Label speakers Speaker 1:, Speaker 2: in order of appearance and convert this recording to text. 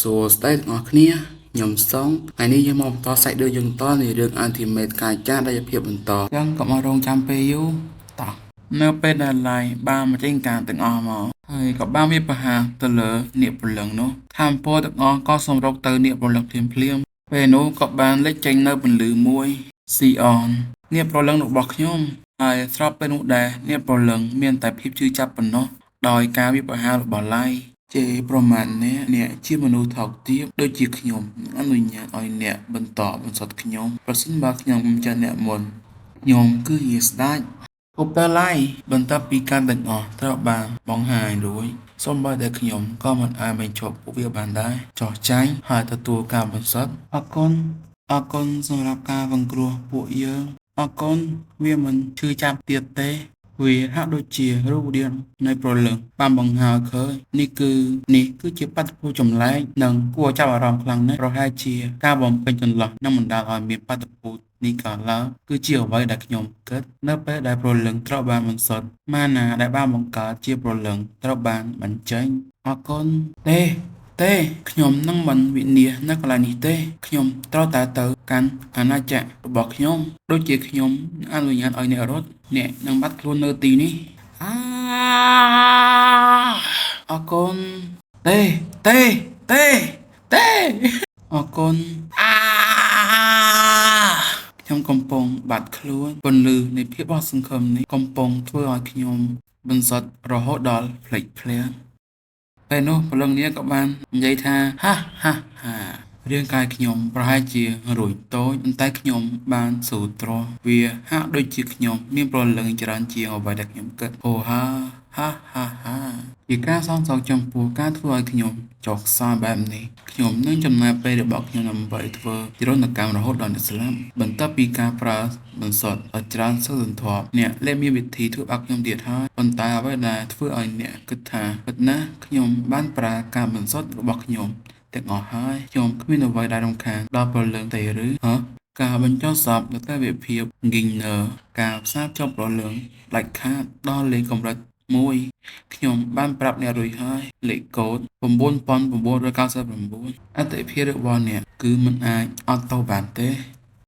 Speaker 1: សួស្តីទាំងអស់គ្នាខ្ញុំសងថ្ងៃនេះយើងមកបន្តសាច់រឿងយើងតនៃរឿង Ultimate កាយចាស់ដែលភាពបន្តចឹងក៏មករងចាំពេលយូរតោះនៅពេលដែលឡាយបានមកចេញការទាំងអស់មកហើយក៏បានវាប្រហារទៅលើនាគព្រលឹងនោះថាមពលទាំងអស់ក៏សម្រុកទៅនាគព្រលឹងភ្លាមពេលនោះក៏បានលេចចេញនៅពន្លឺមួយស៊ីអននាគព្រលឹងរបស់ខ្ញុំហើយស្របពេលនោះដែរនាគព្រលឹងមានតែភាពជឿចាប់ប៉ុណ្ណោះដោយការវាប្រហាររបស់ឡាយជេរប្រមាណអ្នកជាមនុស្សថោកទាបដូចជាខ្ញុំអនុញ្ញាតឲ្យអ្នកបន្តបន្សុទ្ធខ្ញុំប្រសិនបើខ្ញុំមិនចាស់អ្នកមុនខ្ញុំគឺជាស្ដេចឧបឡាយបន្ទាប់ពីការទាំងអស់ត្រូវបានបង្ហាញរួចសូម្បីតែខ្ញុំក៏មិនអាចបញ្ឈប់ពួកវាបានដែរចោះចាញ់ហើយទទួលការបន្សុទ្ធអរគុណសម្រាប់ការសង្គ្រោះពួកយើងអរគុណវាមិនឈឺចាប់ទៀតទេវាហាក់ដូចជារូបរាងនៃព្រលឹងបានបង្ហើរឃើញនេះគឺជាបាតុភូតចម្លែកនិងគួរចាប់អារម្មណ៍ខ្លាំងណាស់ប្រហែលជាការបំពេញចន្លោះនឹងបណ្ដាលឲ្យមានបាតុភូតនេះកើតឡើងគឺជាអ្វីដែលខ្ញុំគិតនៅពេលដែលព្រលឹងត្រូវបានបន្សុទ្ធម៉ាណាដែលបានបង្កើតជាព្រលឹងត្រូវបានបញ្ចេញអរគុណទេខ្ញុំនឹងមិនវិនាសនៅកន្លែងនេះទេខ្ញុំត្រូវតែទៅកាន់អាណាចក្ររបស់ខ្ញុំដូចជាខ្ញុំអនុញ្ញាតឲ្យអ្នករត់អ្នកនឹងបាត់ខ្លួននៅទីនេះអរគុណទេអរគុណខ្ញុំកំពុងបាត់ខ្លួនពន្លឺនៃភាពអស់សង្ឃឹមនេះកំពុងធ្វើឲ្យខ្ញុំបន្សុទ្ធរហូតដល់ភ្លេចភ្លាំងពេលនោះព្រលឹងនេះក៏បាននិយាយថាហារាងកាយខ្ញុំប្រហែលជារួចតូចប៉ុន្តែខ្ញុំបានស៊ូទ្រាំវាហាក់ដូចជាខ្ញុំមានព្រលឹងច្រើនជាងអ្វីដែលខ្ញុំគិតអូហាជាការសងសឹកចំពោះការធ្វើឲ្យខ្ញុំចុះខ្សោយបែបនេះខ្ញុំនឹងចំណាយពេលរបស់ខ្ញុំដើម្បីធ្វើទរណកម្មរហូតដល់អ្នកស្លាប់បន្ទាប់ពីការប្រើបន្សុទ្ធឲ្យច្រើនសឹកសន្ធាប់អ្នកលែងមានវិធីធ្វើបាបខ្ញុំទៀតហើយប៉ុន្តែអ្វីដែលធ្វើឲ្យអ្នកគិតថាពិតណាស់ខ្ញុំបានប្រើការបន្សុទ្ធរបស់ខ្ញុំទាំងអស់ហើយខ្ញុំគ្មានអ្វីដែលរំខានដល់ព្រលឹងទេឬការបញ្ចុះសពនៅតែវិភាព Gingner ការផ្សារភ្ជាប់ព្រលឹងដាច់ខាតដល់លេខកម្រិត1ខ្ញុំបានប្រាប់អ្នករួចហើយលេខកូដ9999អត្ថិភាពរបស់អ្នកគឺមិនអាចអត់ទៅបានទេ